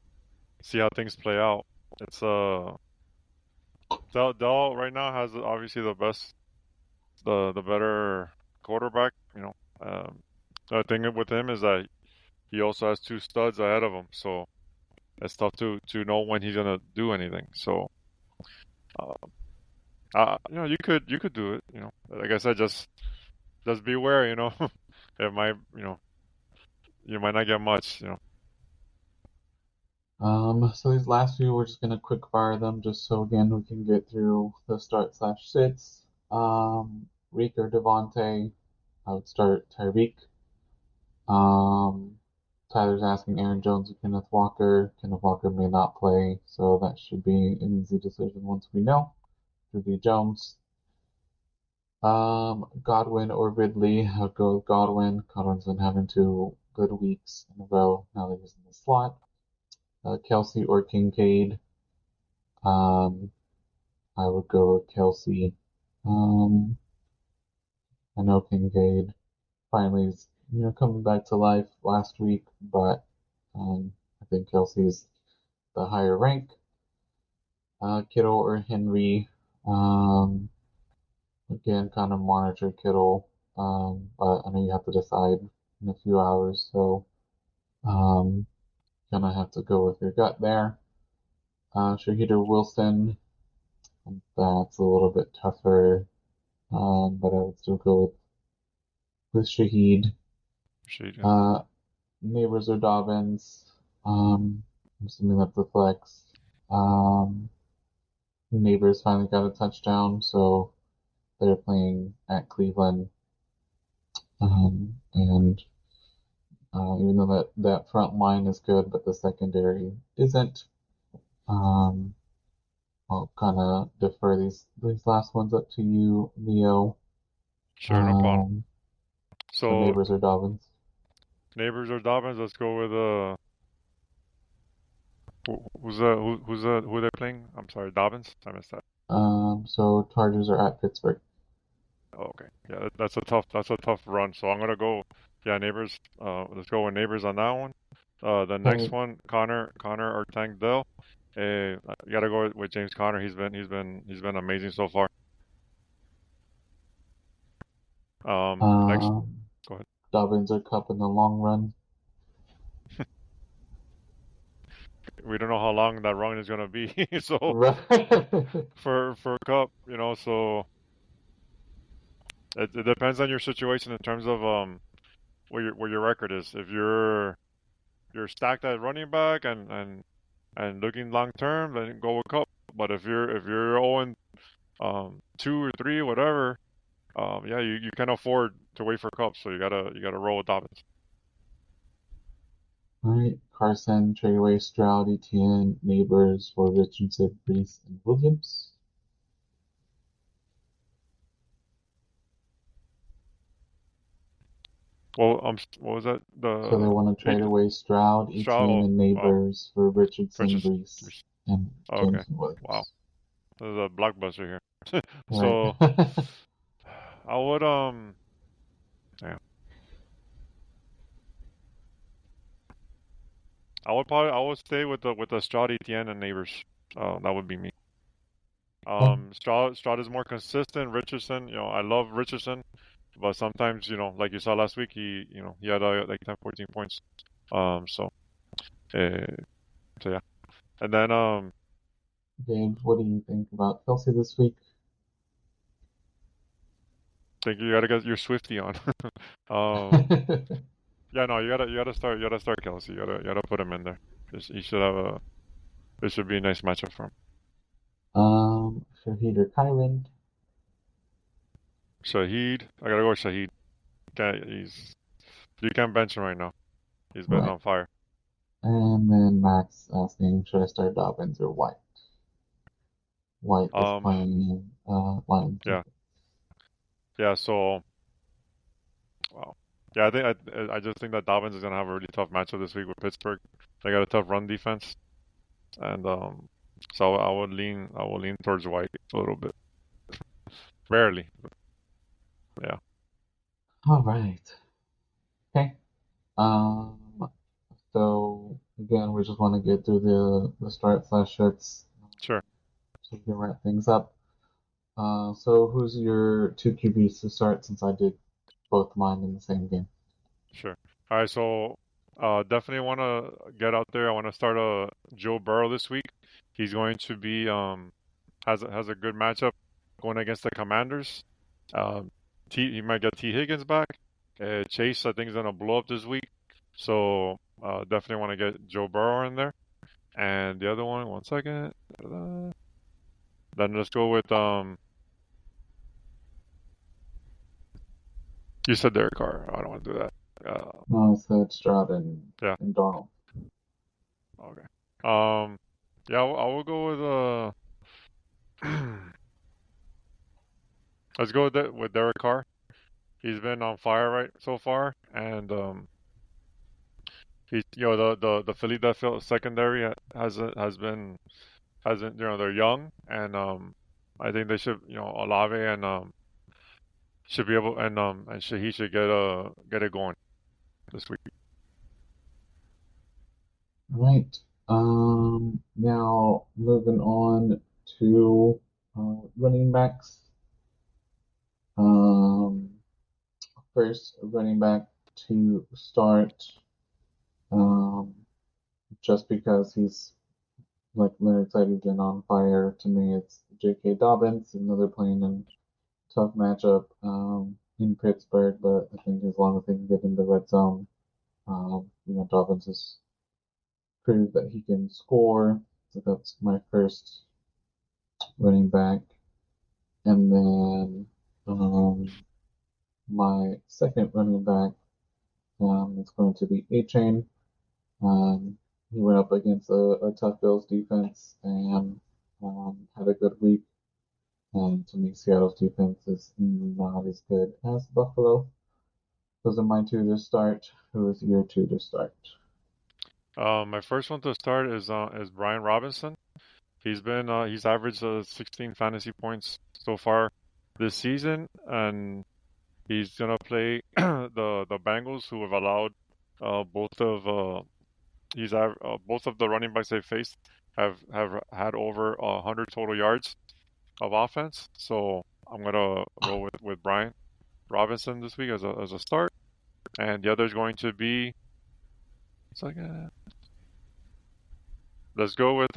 how things play out. It's Dell right now has obviously the better quarterback. The thing with him is that he also has two studs ahead of him, so it's tough to know when he's gonna do anything. So, uh, you could do it. Like I said, just beware. It might you might not get much. so these last few, we're just gonna quick fire them, just so again we can get through the start slash sits. Reek or Devontae, I would start Tyreek. Um, Tyler's asking Aaron Jones or Kenneth Walker. Kenneth Walker may not play, so that should be an easy decision once we know. Should be Jones. Godwin or Ridley. I'll go with Godwin. Godwin's been having two good weeks in a row now that he's in the slot. Kelsey or Kincaid. Um, I would go with Kelsey. Um, I know Kincaid finally is, coming back to life last week, but I think Kelsey's the higher rank. Kittle or Henry. Um, Again, kind of monitor Kittle, but I know you have to decide in a few hours. So Um, Gonna have to go with your gut there. Shahida Wilson, that's a little bit tougher, but I would still go with Shahid. Shade, yeah. Uh, Neighbors or Dobbins. I'm assuming that's the flex. Um, Neighbors finally got a touchdown, so they're playing at Cleveland. And even though that front line is good, but the secondary isn't, um, I'll kind of defer these last ones up to you, Leo. Sure, no problem. Um, so So Neighbors or Dobbins. Neighbors or Dobbins? Let's go with who they're playing? I'm sorry, Dobbins. I missed that. So Chargers are at Pittsburgh. Oh, okay. Yeah, that's a tough run. So I'm gonna go. Yeah, Neighbors. Let's go with Neighbors on that one. The next Right. one, Connor or Tank Dell. You gotta go with James Conner. He's been amazing so far. Next, Um, go ahead. Dobbins or Cup in the long run. We don't know how long that run is gonna be. So Right. for Cup, so it depends on your situation in terms of where your record is. If you're stacked at running back and looking long term, then go with Cup. But if you're 0 2 or 3, whatever, yeah, you can afford to wait for Cup, so you gotta roll with Dobbins. Right. Carson, Treyway, Stroud, Etienne, Neighbors for Richardson, Reese, and Williams. Well, what was that? So they want to trade away Stroud, Stroud. Etienne, Oh, and wow. Neighbors for Richardson, Richardson. Reese, and Oh, okay. Jameson Wow. Williams. There's a blockbuster here. Right. So I would yeah. I would stay with the Stroud, Etienne, and Neighbors. That would be me. Stroud is more consistent. Richardson, I love Richardson, but sometimes, like you saw last week, he had like 10, 14 points. So, uh, so yeah. And then James, what do you think about Kelsey this week? think you gotta get your Swifty on. Um, yeah, no, you gotta start Kelsey. You gotta put him in there. He should have a. This should be a nice matchup for him. Shahid or Kyron, Shaheed, I gotta go with Shaheed. You can't bench him right now. He's been right? on fire. And then Max asking, should I start Dobbins or White? White is Um, playing Lions yeah, defense. yeah. So, wow. Yeah, I just think that Dobbins is gonna have a really tough matchup this week with Pittsburgh. They got a tough run defense, and so I would lean towards White a little bit, barely. But yeah, All right. Okay. Um, so again, we just want to get through the start slash hits sure, so we can wrap things up. So who's your two QBs to start since I did both mine in the same game? sure. All right, so definitely want to get out there. I want to start Joe Burrow this week. He's going to be has a good matchup going against the Commanders. He might get T Higgins back. Chase, I think, is gonna blow up this week. So definitely want to get Joe Burrow in there. And the other one second. Then let's go with You said Derek Carr. I don't want to do that. No, I said Stroud Yeah. and Darnold. Okay. Yeah, I will go with let's go with Derek Carr. He's been on fire right so far, and he's the Philadelphia secondary hasn't they're young, and I think they should Olave and should be able and he should get it going this week. Right. Now moving on to running backs. Um, First running back to start. Um, just because he's like Leonard cited and on fire. To me, it's J.K. Dobbins, another playing in tough matchup in Pittsburgh, but I think as long as they can get in the red zone, Dobbins has proved that he can score. So that's my first running back. And then my second running back is going to be A-Chain. He went up against a tough Bills defense and had a good week. And to me, Seattle's defense is not as good as Buffalo. Those are my two to start. Who is your two to start? My first one to start is Brian Robinson. He's averaged 16 fantasy points so far this season, and he's gonna play the Bengals, who have allowed both of both of the running backs they faced have had over 100 total yards of offense. So I'm gonna roll with Brian Robinson this week as a start, and the other is going to be it's like let's go with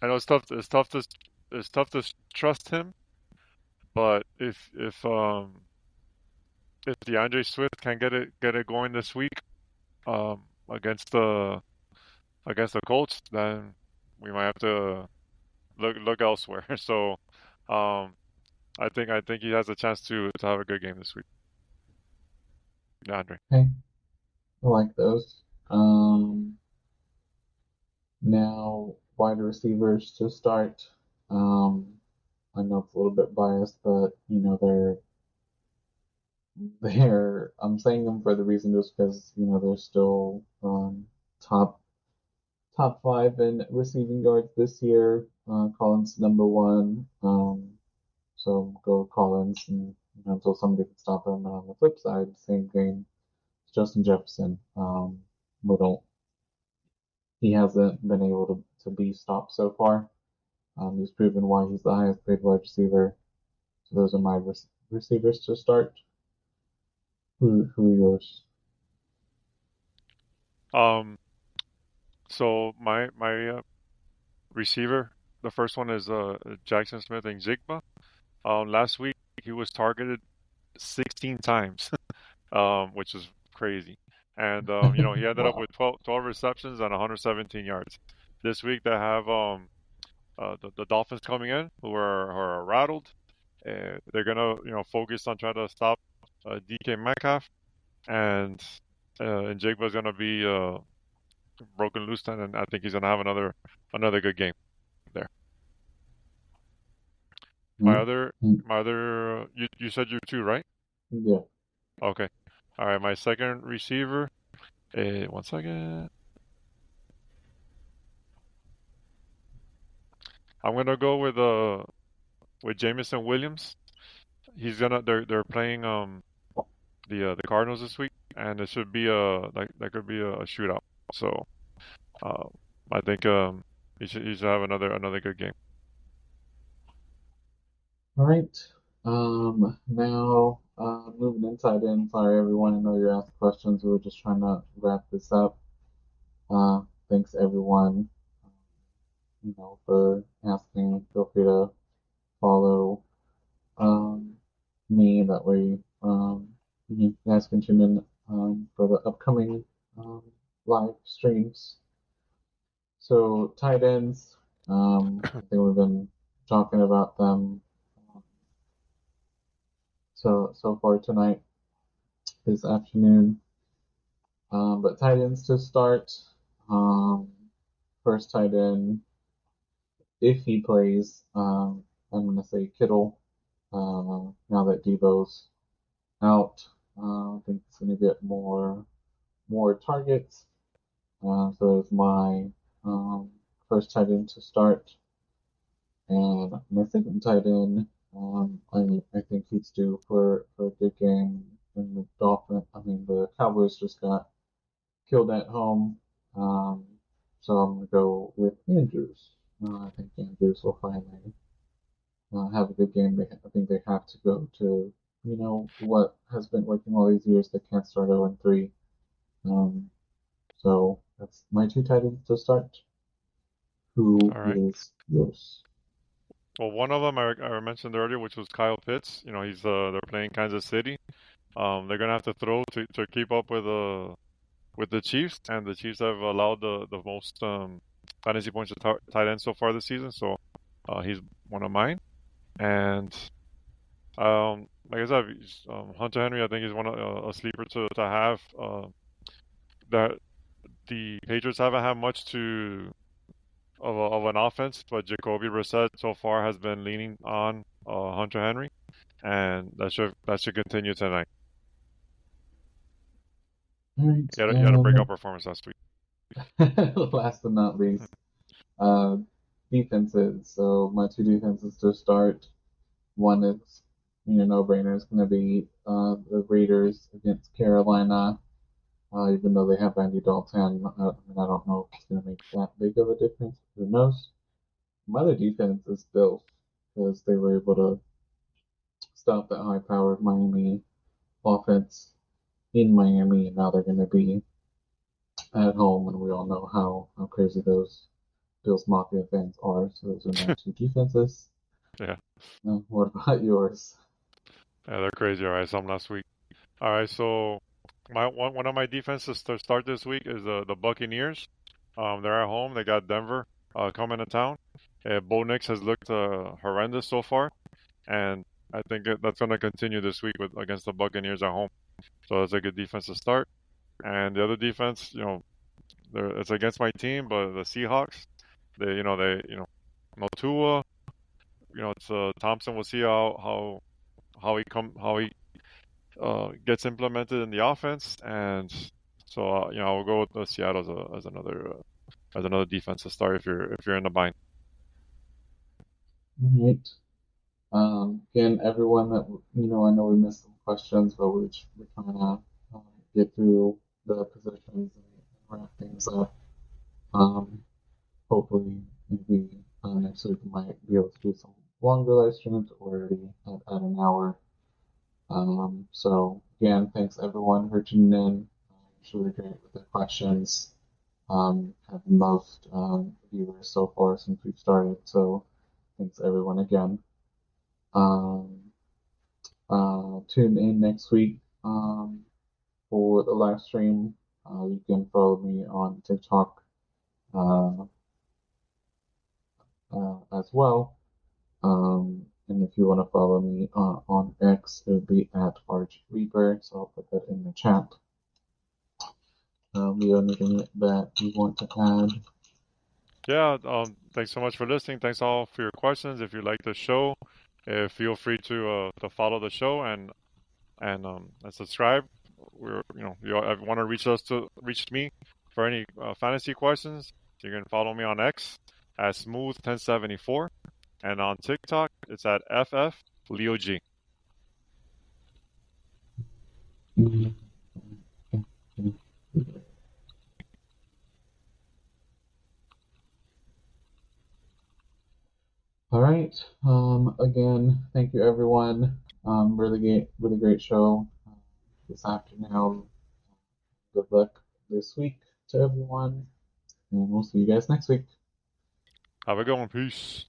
I know it's tough to trust him, but if DeAndre Swift can get it going this week um against the Colts, then we might have to look elsewhere. So um I think he has a chance to have a good game this week. DeAndre. Okay, I like those. Now, wide receivers to start. Um, I know it's a little bit biased, but they're I'm saying them for the reason just because they're still top five in receiving yards this year. Collins number one. So go Collins, and until somebody can stop him. And on the flip side, same thing. Justin Jefferson. We don't. He hasn't been able to be stopped so far. He's proven why he's the highest paid wide receiver. So those are my receivers to start. Who are yours? Um so my receiver, the first one is Jackson Smith and Jigba. Last week he was targeted 16 times, which is crazy. And he ended up Wow. with 12 receptions and 117 yards. This week they have the Dolphins coming in, who are rattled. They're gonna focus on trying to stop DK Metcalf, and Jigba's gonna be broken loose then, and I think he's gonna have another good game there. My Mm, other mm, my other you said you two, right? yeah. Okay. All right, my second receiver. One second. I'm gonna go with Jamison Williams. They're playing the Cardinals this week, and it should be that could be a shootout. So uh, I think he should have another good game. All right. Now, moving inside in. Sorry, everyone. I know you're asking questions. We were just trying to wrap this up. Thanks, everyone, for asking. Feel free to follow um, me. That way, you guys can tune in for the upcoming um, live streams. So, tight ends. I think we've been talking about them so far tonight, this afternoon. But tight ends to start. Um, First tight end, if he plays, I'm going to say Kittle. Now that Debo's out, I think he's going to get more targets. So it's my first tight end to start. And my second tight end, I think he's due for a good game. And the Cowboys just got killed at home. Um, so I'm gonna go with Andrews. I think Andrews will finally have a good game. I think they have to go to what has been working all these years. They can't start 0-3. So that's my two tight ends to start. Who All right. is yours? Well, one of them I mentioned earlier, which was Kyle Pitts. He's they're playing Kansas City. They're gonna have to throw to keep up with the Chiefs, and the Chiefs have allowed the most fantasy points to tight ends so far this season. So he's one of mine. And like I said, Hunter Henry, I think he's one of a sleeper to have. That the Patriots haven't had much of an offense, but Jacoby Brissett so far has been leaning on Hunter Henry, and that should continue tonight. All right. You had a breakout performance last week. Last but not least, uh, defenses. So my two defenses to start. One is, no-brainer. It's going to be the Raiders against Carolina. Even though they have Andy Dalton, I don't know if it's going to make that big of a difference. Who knows? My other defense is Bills because they were able to stop that high-powered Miami offense in Miami, and now they're going to be at home, and we all know how crazy those Bills Mafia fans are. So those are my two defenses. Yeah, What about yours? yeah, they're crazy. All right, some last week. All right, so my one of my defenses to start this week is the Buccaneers. They're at home. They got Denver coming to town. Bo Nix has looked horrendous so far, and I think that's going to continue this week against the Buccaneers at home. So that's a good defense to start. And the other defense, it's against my team, but the Seahawks, no Tua, it's Thompson. We'll see how he gets implemented in the offense, and so I'll go with the Seattle as another defense to start if you're in the bind. All right. Again, everyone that I know we missed some questions, but we're trying to get through the positions and wrap things up. Um, Hopefully, maybe next week we might be able to do some longer live streams or already at an hour. So again, thanks everyone for tuning in. It's really great with the questions. Have the most viewers so far since we've started. So thanks everyone again. Um, Tune in next week for the live stream. You can follow me on TikTok uh, as well. And if you want to follow me on X, it would be at Arch Reaper. So I'll put that in the chat. Leo, anything that you want to add? Yeah, thanks so much for listening. Thanks all for your questions. If you like the show, feel free to follow the show and subscribe. If you want to reach me for any fantasy questions, you can follow me on X at Smooth1074, and on TikTok it's at FFLeoG. All right. Again, thank you everyone. Really great show this afternoon. Good luck this week to everyone, and we'll see you guys next week. Have a good one. Peace.